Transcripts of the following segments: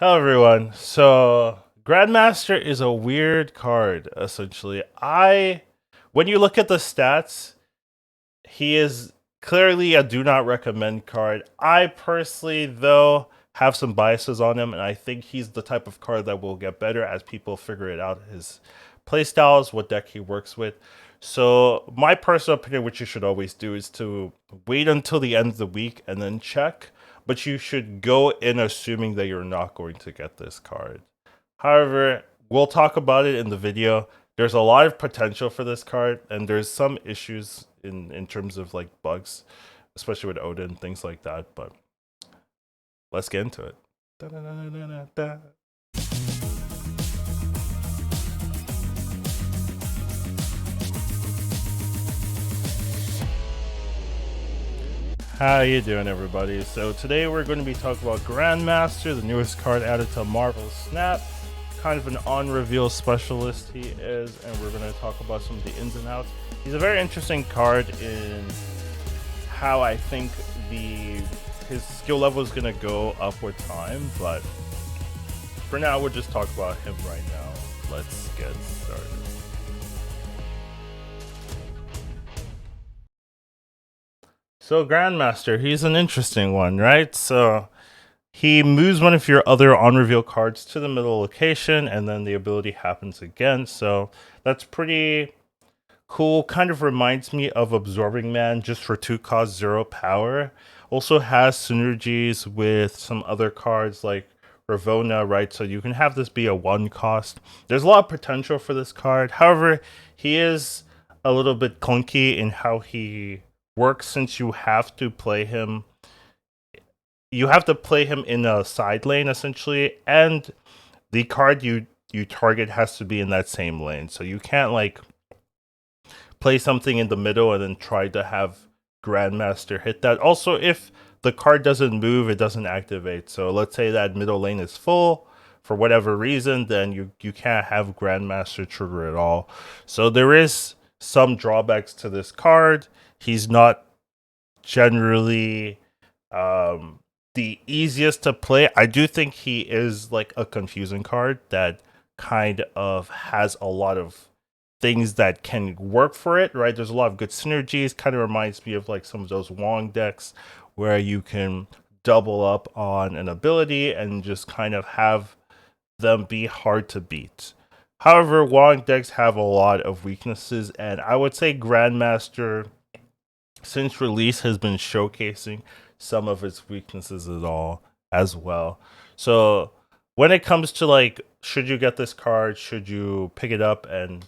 Hello, everyone. So, Grandmaster is a weird card, essentially. When you look at the stats, he is clearly a do not recommend card. I personally, though, have some biases on him, and I think he's the type of card that will get better as people figure it out his playstyles, what deck he works with. So, my personal opinion, which you should always do, is to wait until the end of the week and then check. But you should go in assuming that you're not going to get this card. However, we'll talk about it in the video. There's a lot of potential for this card, and there's some issues in terms of like bugs, especially with Odin, things like that. But let's get into it. Da-da-da-da-da-da. How you doing, everybody? So today we're going to be talking about Grandmaster, the newest card added to Marvel Snap. Kind of an on-reveal specialist he is, and we're going to talk about some of the ins and outs. He's a very interesting card in how I think his skill level is going to go up with time, but for now we'll just talk about him right now. Let's get started. So Grandmaster, he's an interesting one, right? So he moves one of your other on reveal cards to the middle location, and then the ability happens again. So that's pretty cool. Kind of reminds me of Absorbing Man, just for 2 cost 0 power. Also has synergies with some other cards like Ravona, right? So you can have this be a 1 cost. There's a lot of potential for this card. However, he is a little bit clunky in how he works, since you have to play him in a side lane essentially, and the card you target has to be in that same lane. So you can't like play something in the middle and then try to have Grandmaster hit that. Also, if the card doesn't move, it doesn't activate. So let's say that middle lane is full for whatever reason, then you can't have Grandmaster trigger at all. So there is some drawbacks to this card. He's not generally the easiest to play. I do think he is like a confusing card that kind of has a lot of things that can work for it, right? There's a lot of good synergies. Kind of reminds me of like some of those Wong decks where you can double up on an ability and just kind of have them be hard to beat. However, Wong decks have a lot of weaknesses, and I would say Grandmaster, since release, has been showcasing some of its weaknesses at all as well. So when it comes to like, should you get this card? Should you pick it up and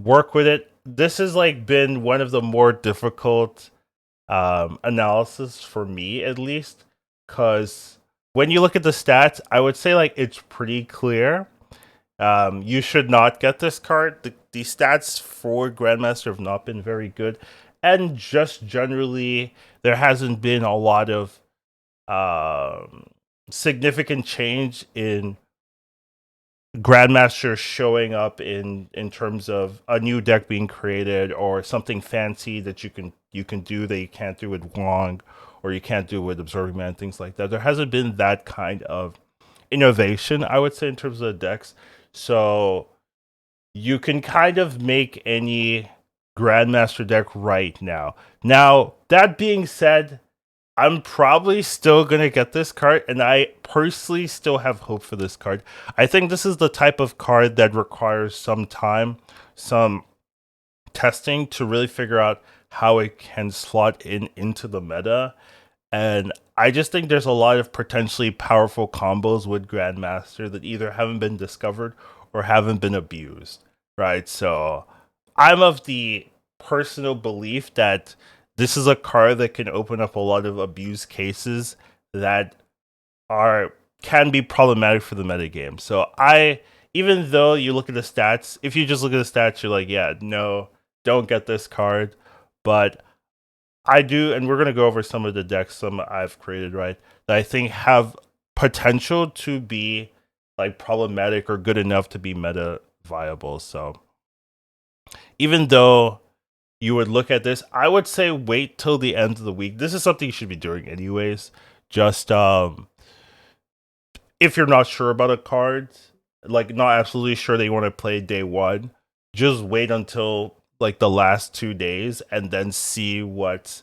work with it? This has like been one of the more difficult analysis for me, at least, because when you look at the stats, I would say like it's pretty clear. You should not get this card. The stats for Grandmaster have not been very good, and just generally, there hasn't been a lot of significant change in Grandmaster showing up in terms of a new deck being created or something fancy that you can do that you can't do with Wong, or you can't do with Observing Man, things like that. There hasn't been that kind of innovation, I would say, in terms of the decks. So you can kind of make any Grandmaster deck right now. Now, that being said, I'm probably still going to get this card, and I personally still have hope for this card. I think this is the type of card that requires some time, some testing to really figure out how it can slot into the meta. And I just think there's a lot of potentially powerful combos with Grandmaster that either haven't been discovered or haven't been abused, right? So I'm of the personal belief that this is a card that can open up a lot of abuse cases that are can be problematic for the metagame. So even though you look at the stats, if you just look at the stats, you're like, yeah, no, don't get this card. But I do, and we're gonna go over some of the decks some I've created, right, that I think have potential to be like problematic or good enough to be meta viable. So even though you would look at this, I would say wait till the end of the week. This is something you should be doing anyways. Just if you're not sure about a card, like not absolutely sure they want to play day one, just wait until like the last 2 days and then see what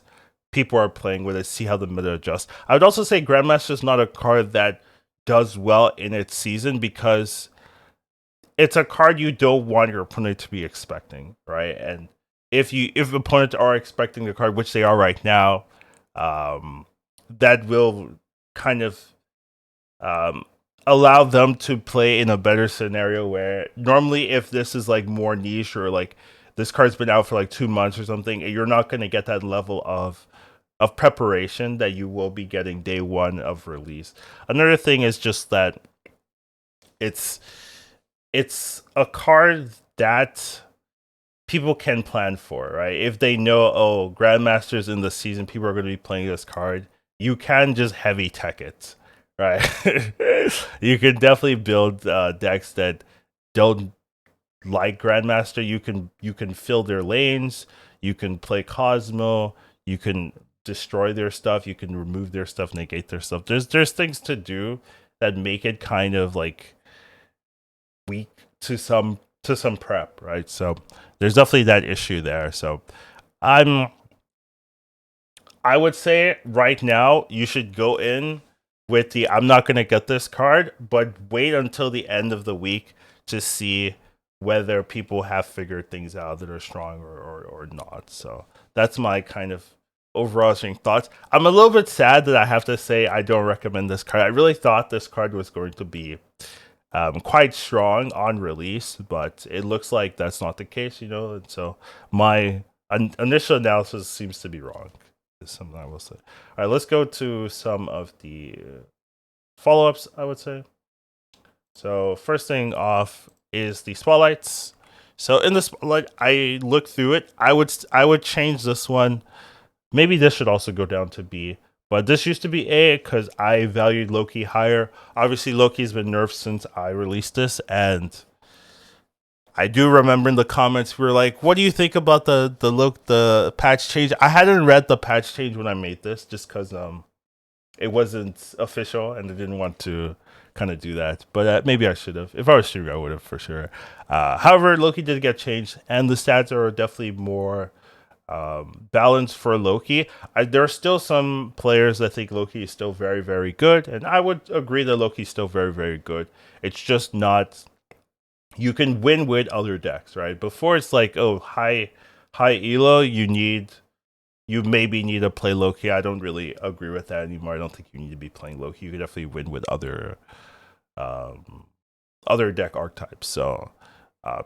people are playing with it, see how the meta adjusts. I would also say Grandmaster is not a card that does well in its season because it's a card you don't want your opponent to be expecting, right? And if opponents are expecting the card, which they are right now, that will kind of um, allow them to play in a better scenario where normally if this is like more niche or like this card's been out for like 2 months or something, you're not going to get that level of preparation that you will be getting day one of release. Another thing is just that it's it's a card that people can plan for, right? If they know, oh, Grandmasters in the season, people are going to be playing this card, you can just heavy tech it, right? You can definitely build decks that don't like Grandmaster. You can fill their lanes. You can play Cosmo. You can destroy their stuff. You can remove their stuff, negate their stuff. There's things to do that make it kind of like weak to some prep, right? So there's definitely that issue there. So I'm I would say right now you should go in with the I'm not gonna get this card, but wait until the end of the week to see whether people have figured things out that are strong or not. So that's my kind of overarching thoughts. I'm a little bit sad that I have to say I don't recommend this card. I really thought this card was going to be quite strong on release, but it looks like that's not the case, And so my initial analysis seems to be wrong. Is something I will say. All right, let's go to some of the follow-ups. I would say. So first thing off is the spotlights. So in the spotlight, I looked through it. I would change this one. Maybe this should also go down to B. But this used to be A because I valued Loki higher. Obviously, Loki's been nerfed since I released this, and I do remember in the comments we were like, "What do you think about the patch change?" I hadn't read the patch change when I made this, just because it wasn't official, and I didn't want to kind of do that. But maybe I should have. If I was streaming, I would have for sure. However, Loki did get changed, and the stats are definitely more balance for Loki. There are still some players that think Loki is still very, very good, and I would agree that Loki is still very, very good. It's just not. You can win with other decks, right? Before it's like, oh, high elo, you maybe need to play Loki. I don't really agree with that anymore. I don't think you need to be playing Loki. You can definitely win with um, other deck archetypes. So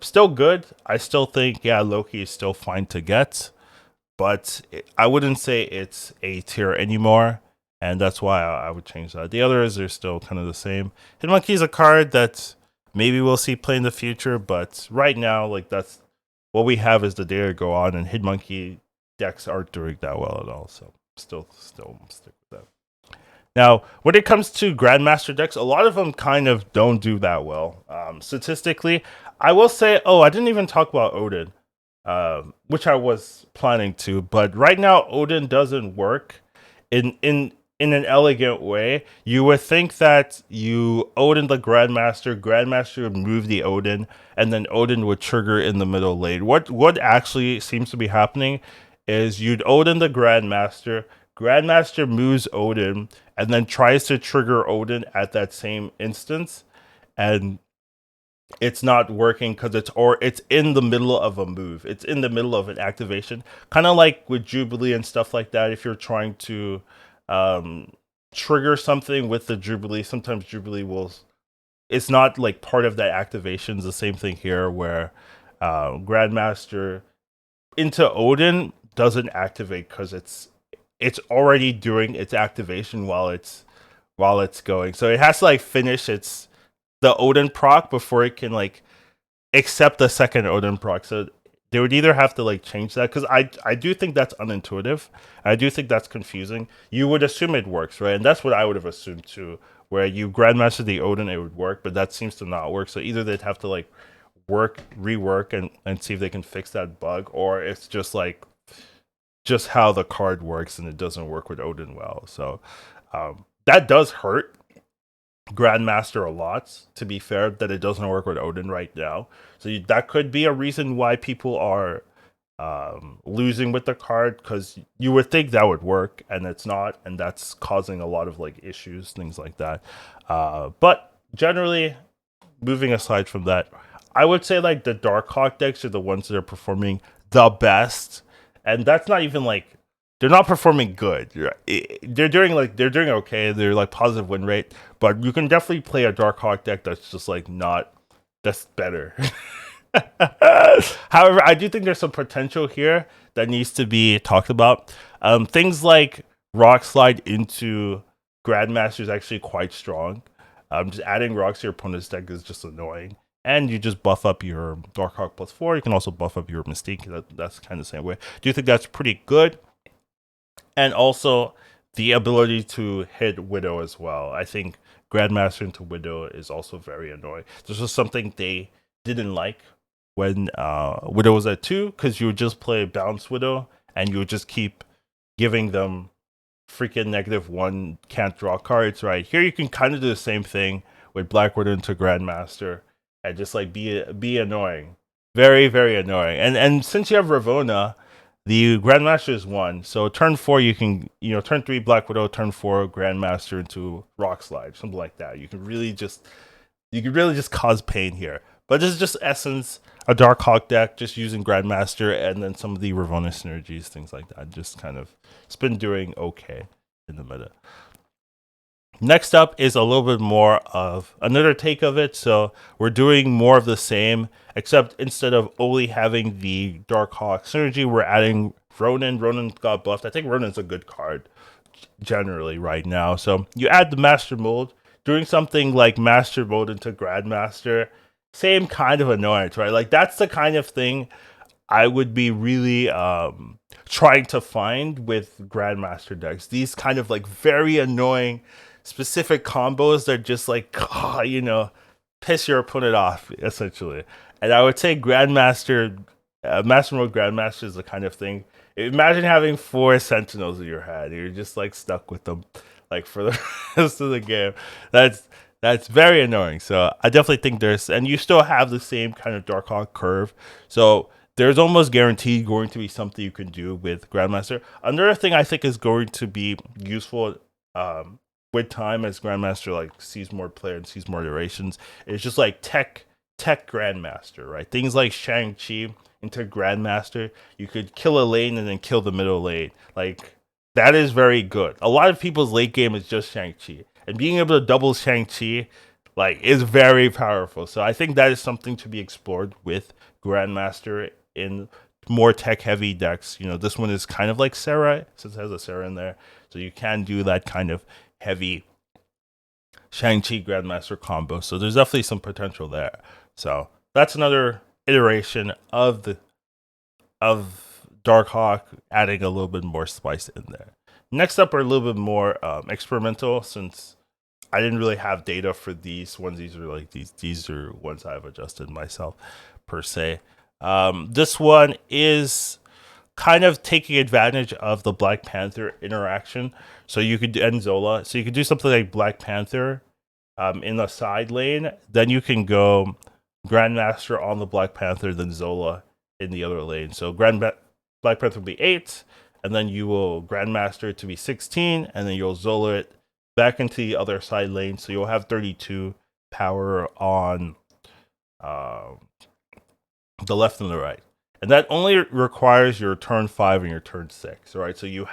still good. I still think Loki is still fine to get, but I wouldn't say it's A tier anymore, and that's why I would change that. The others are still kind of the same. Hitmonkey is a card that maybe we'll see play in the future, but right now, like that's what we have is the data to go on, and Hitmonkey decks aren't doing that well at all. So still stick with that. Now, when it comes to Grandmaster decks, a lot of them kind of don't do that well. Statistically, I will say, I didn't even talk about Odin, which I was planning to, but right now Odin doesn't work in an elegant way. You would think that you Odin the Grandmaster would move the Odin, and then Odin would trigger in the middle lane. What actually seems to be happening is you'd Odin the Grandmaster moves Odin, and then tries to trigger Odin at that same instance, and it's not working because it's in the middle of a move. It's in the middle of an activation, kind of like with Jubilee and stuff like that. If you're trying to um, trigger something with the Jubilee, sometimes Jubilee will. It's not like part of that activation. It's the same thing here, where Grandmaster into Odin doesn't activate because it's already doing its activation while it's going. So it has to like finish the Odin proc before it can like accept the second Odin proc. So they would either have to like change that, because I do think that's unintuitive. I do think that's confusing. You would assume it works, right? And that's what I would have assumed too, where you Grandmaster the Odin, it would work, but that seems to not work. So either they'd have to like rework and see if they can fix that bug, or it's just like just how the card works and it doesn't work with Odin well. So that does hurt. Grandmaster a lot, to be fair, that it doesn't work with Odin right now. So that could be a reason why people are losing with the card, because you would think that would work and it's not, and that's causing a lot of like issues, things like that. But generally, moving aside from that, I would say like the Darkhawk decks are the ones that are performing the best, and that's not even like they're not performing good. They're doing okay. They're like positive win rate, but you can definitely play a Darkhawk deck that's just like not that's better. However, I do think there's some potential here that needs to be talked about. Things like Rock Slide into Grandmaster is actually quite strong. Just adding rocks to your opponent's deck is just annoying. And you just buff up your Darkhawk +4. You can also buff up your Mystique. That's kind of the same way. Do you think that's pretty good? And also the ability to hit Widow as well. I think Grandmaster into Widow is also very annoying. This was something they didn't like when Widow was at 2, because you would just play Bounce Widow and you would just keep giving them freaking -1 can't draw cards, right? Here you can kind of do the same thing with Black Widow into Grandmaster and just like be annoying. Very, very annoying. And since you have Ravonna, the Grandmaster is 1. So turn 4 you can, turn 3 Black Widow, turn 4 Grandmaster into Rock Slide, something like that. You can really just cause pain here. But this is just essence, a Darkhawk deck, just using Grandmaster and then some of the Ravonna synergies, things like that. Just kind of, it's been doing okay in the meta. Next up is a little bit more of another take of it. So we're doing more of the same, except instead of only having the Darkhawk synergy, we're adding Ronan. Ronan got buffed. I think Ronan's a good card generally right now. So you add the Master Mold, doing something like Master Mode into Grandmaster, same kind of annoyance, right? Like that's the kind of thing I would be really trying to find with Grandmaster decks. These kind of like very annoying specific combos that just like, piss your opponent off, essentially. And I would say Grandmaster, Master Mode Grandmaster is the kind of thing. Imagine having 4 Sentinels in your head. You're just like stuck with them like for the rest of the game. That's very annoying. So I definitely think and you still have the same kind of Darkhawk curve. So there's almost guaranteed going to be something you can do with Grandmaster. Another thing I think is going to be useful with time as Grandmaster like sees more play and sees more iterations is just like tech Grandmaster, right? Things like Shang-Chi into Grandmaster. You could kill a lane and then kill the middle lane. Like that is very good. A lot of people's late game is just Shang-Chi. And being able to double Shang-Chi like is very powerful. So I think that is something to be explored with Grandmaster in more tech heavy decks. This one is kind of like Sarah, since it has a Sarah in there. So you can do that kind of heavy Shang-Chi Grandmaster combo. So there's definitely some potential there. So that's another iteration of Darkhawk, adding a little bit more spice in there. Next up are a little bit more experimental, since I didn't really have data for these ones. These are like these are ones I've adjusted myself per se. This one is kind of taking advantage of the Black Panther interaction. So you could end Zola. So you could do something like Black Panther in the side lane. Then you can go Grandmaster on the Black Panther, then Zola in the other lane. So Black Panther will be 8, and then you will Grandmaster it to be 16, and then you'll Zola it back into the other side lane. So you'll have 32 power on the left and the right. And that only requires your turn 5 and your turn 6, right? So you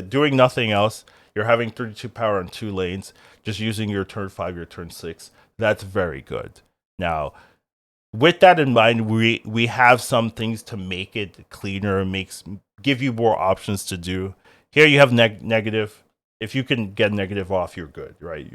doing nothing else. You're having 32 power on 2 lanes, just using your turn 5, your turn 6. That's very good. Now, with that in mind, we have some things to make it cleaner, give you more options to do. Here you have negative. If you can get negative off, you're good, right?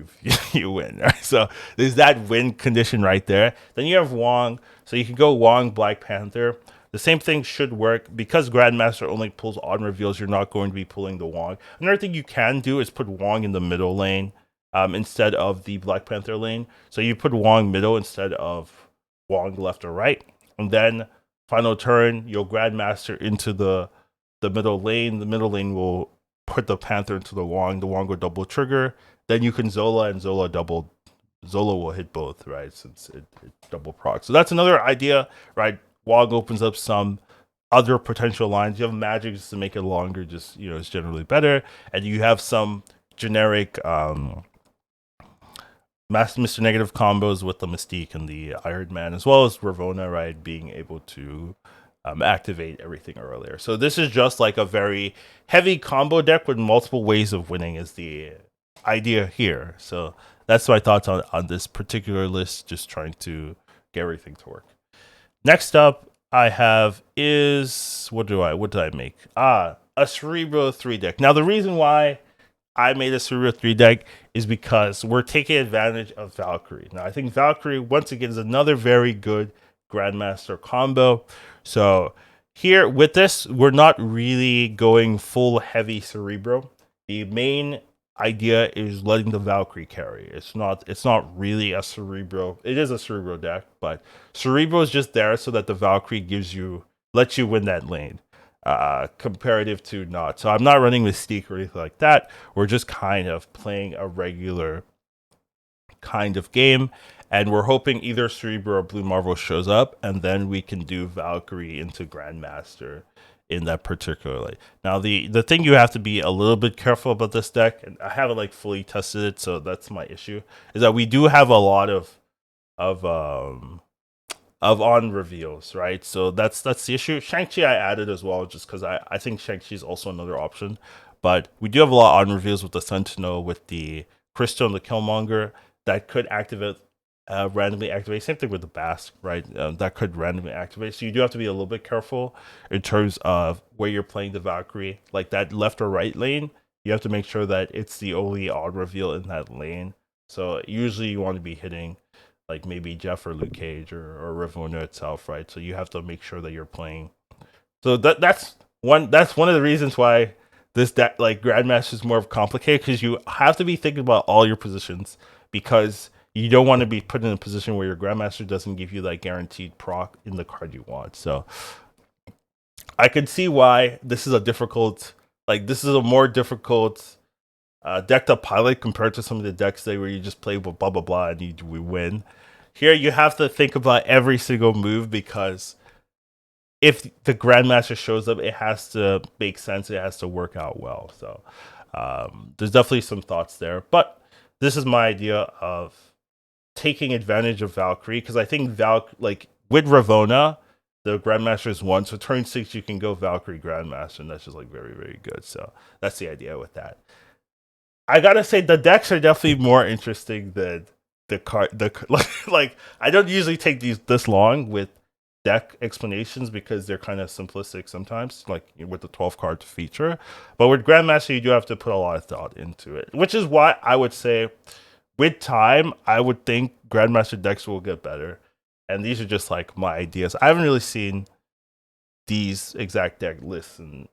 You win, right? So there's that win condition right there. Then you have Wong, so you can go Wong Black Panther. The same thing should work. Because Grandmaster only pulls odd reveals, you're not going to be pulling the Wong. Another thing you can do is put Wong in the middle lane instead of the Black Panther lane. So you put Wong middle instead of Wong left or right. And then final turn, you'll Grandmaster into the middle lane. The middle lane will put the Panther into the Wong. The Wong will double trigger. Then you can Zola and Zola double Zola will hit both, right? Since it double proc. So that's another idea, right? Wog opens up some other potential lines. You have magic just to make it longer, just it's generally better. And you have some generic Master Mr. Negative combos with the Mystique and the Iron Man, as well as Ravonna, right? Being able to activate everything earlier. So this is just like a very heavy combo deck with multiple ways of winning is the idea here. So that's my thoughts on this particular list, just trying to get everything to work. Next up, I have is what did I make? A Cerebro 3 deck. Now the reason why I made a Cerebro 3 deck is because we're taking advantage of Valkyrie. Now I think Valkyrie once again is another very good Grandmaster combo. So here with this, we're not really going full heavy Cerebro. The main idea is letting the Valkyrie carry. It's not really a Cerebro. It is a Cerebro deck, but Cerebro is just there so that the Valkyrie lets you win that lane. Comparative to not. So I'm not running Mystique or anything like that. We're just kind of playing a regular kind of game. And we're hoping either Cerebro or Blue Marvel shows up, and then we can do Valkyrie into Grandmaster in that particular lane. Now, the thing you have to be a little bit careful about this deck, and I haven't like fully tested it, so that's my issue, is that we do have a lot of on reveals, right? So that's the issue. Shang-Chi I added as well, just because I think Shang-Chi is also another option. But we do have a lot of on reveals with the Sentinel, with the Crystal and the Killmonger that could randomly activate. Same thing with the Basque, right? That could randomly activate. So you do have to be a little bit careful in terms of where you're playing the Valkyrie. Like that left or right lane, you have to make sure that it's the only odd reveal in that lane. So usually you want to be hitting like maybe Jeff or Luke Cage or Ravonna itself, right? So you have to make sure that you're playing. So that's one of the reasons why this deck like Grandmaster is more complicated, because you have to be thinking about all your positions, because you don't want to be put in a position where your Grandmaster doesn't give you that guaranteed proc in the card you want. So I could see why this is a more difficult deck to pilot compared to some of the decks where you just play with blah blah blah and we win. Here you have to think about every single move, because if the Grandmaster shows up, it has to make sense. It has to work out well. So there's definitely some thoughts there. But this is my idea of taking advantage of Valkyrie, because I think with Ravonna, the Grandmaster is 1. So turn 6, you can go Valkyrie Grandmaster, and that's just like very, very good. So that's the idea with that. I gotta say the decks are definitely more interesting than the card. Like I don't usually take this long with deck explanations, because they're kind of simplistic sometimes, like with the 12 card feature. But with Grandmaster, you do have to put a lot of thought into it, which is why I would say with time, I would think Grandmaster decks will get better. And these are just like my ideas. I haven't really seen these exact deck lists in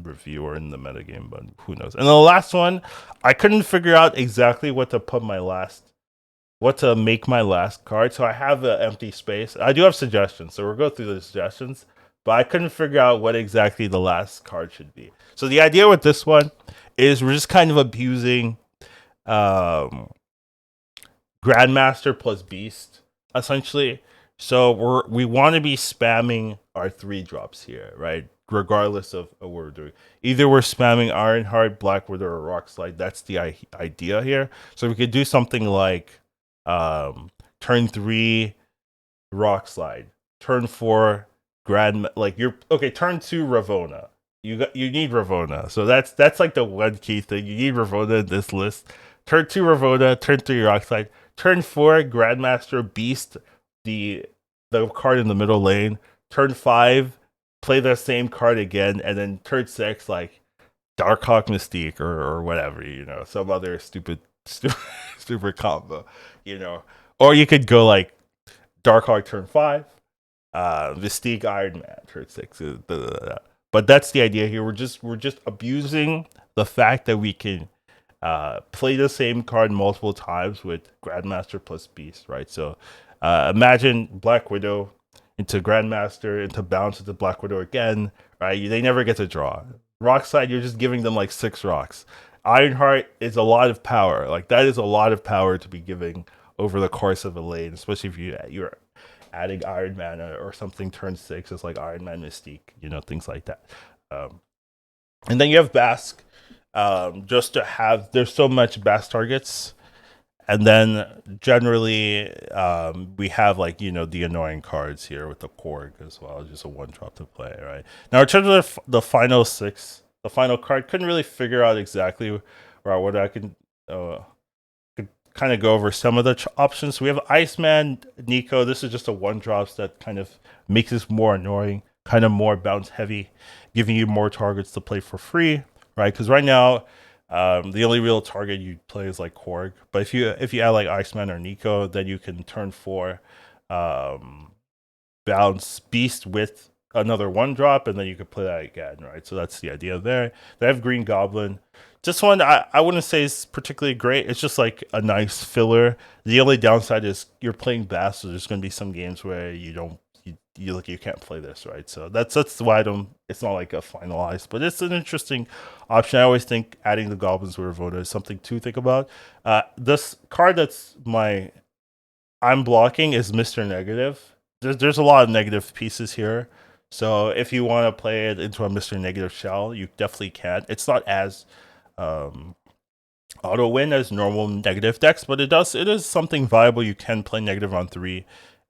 review or in the metagame, but who knows. And the last one, I couldn't figure out exactly what to make my last card. So I have an empty space. I do have suggestions, so we'll go through the suggestions, but I couldn't figure out what exactly the last card should be. So the idea with this one is we're just kind of abusing Grandmaster plus Beast, essentially. So we want to be spamming our 3 drops here, right? Regardless of what we're doing. Either we're spamming Ironheart, Black Widow, or Rock Slide. That's the idea here. So we could do something like turn 3 Rock Slide, turn 4 turn 2 Ravonna. You need Ravonna. So that's like the one key thing. You need Ravonna in this list. Turn 2 Ravonna, turn 3 Rock Slide, turn 4 Grandmaster Beast, the card in the middle lane. Turn 5, play the same card again, and then turn 6 like Darkhawk Mystique or whatever, some other stupid combo, Or you could go like Darkhawk turn 5, Mystique Iron Man turn 6. But that's the idea here. We're just abusing the fact that we can play the same card multiple times with Grandmaster plus Beast, right? So imagine Black Widow into Grandmaster, into bounce into Black Widow again, right? They never get to draw. Rock Slide, you're just giving them like 6 rocks. Ironheart is a lot of power. Like that is a lot of power to be giving over the course of a lane, especially if you're adding Iron Man or something turn 6 is like Iron Man Mystique, things like that. And then you have Bask, just to have, there's so much Bask targets. And then generally, we have like, the annoying cards here with the Korg as well, just a 1-drop to play, right? Now, in terms of the final 6, the final card, couldn't really figure out exactly what I could kind of go over some of the options. We have Iceman, Nico. This is just a 1-drops that kind of makes this more annoying, kind of more bounce heavy, giving you more targets to play for free, right? Because right now, the only real target you play is like Korg. But if you add like Iceman or Nico, then you can turn 4 bounce Beast with another 1-drop, and then you could play that again, right? So that's the idea there. They have Green Goblin. This one I wouldn't say is particularly great. It's just like a nice filler. The only downside is you're playing Bass, so there's going to be some games where you can't play this, right? So that's why it's not like a finalized, but it's an interesting option. I always think adding the Goblins with Ravoda is something to think about. This card I'm blocking is Mr. Negative. There's a lot of negative pieces here. So if you want to play it into a Mr. Negative shell, you definitely can. It's not as auto win as normal negative decks, but it is something viable. You can play negative on 3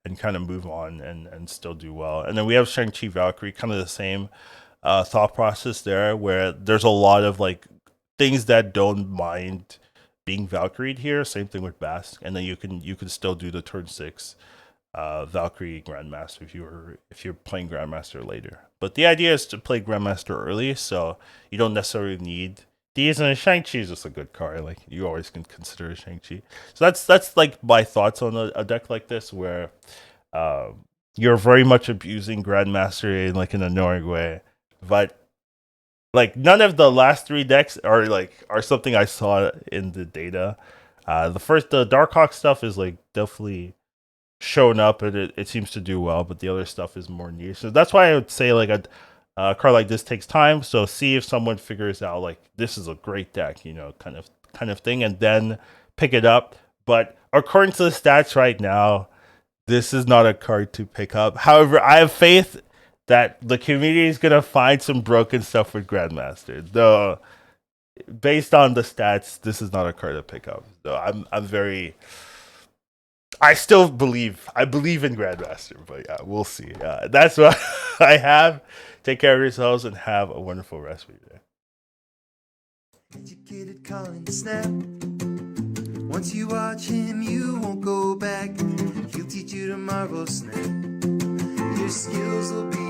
and kind of move on and still do well. And then we have Shang-Chi Valkyrie, kind of the same thought process there, where there's a lot of like things that don't mind being Valkyried here. Same thing with Bask, and then you can still do the turn 6 Valkyrie Grandmaster if you're playing Grandmaster later. But the idea is to play Grandmaster early, so you don't necessarily need these. And Shang-Chi is just a good card. Like you always can consider Shang-Chi. So that's like my thoughts on a deck like this, where you're very much abusing Grandmaster in like an annoying way, but like none of the last 3 decks are something I saw in the data. The Darkhawk stuff is like definitely shown up, and it seems to do well, but the other stuff is more niche. So that's why I would say like a card like this takes time. So see if someone figures out like this is a great deck, kind of thing, and then pick it up. But according to the stats right now, this is not a card to pick up. However, I have faith that the community is gonna find some broken stuff with Grandmaster. Though, based on the stats, this is not a card to pick up. So I still believe in Grandmaster, but yeah, we'll see. That's what I have. Take care of yourselves and have a wonderful rest of your day. Educated calling snap. Once you watch him, you won't go back. He'll teach you to marvel snap. Your skills will be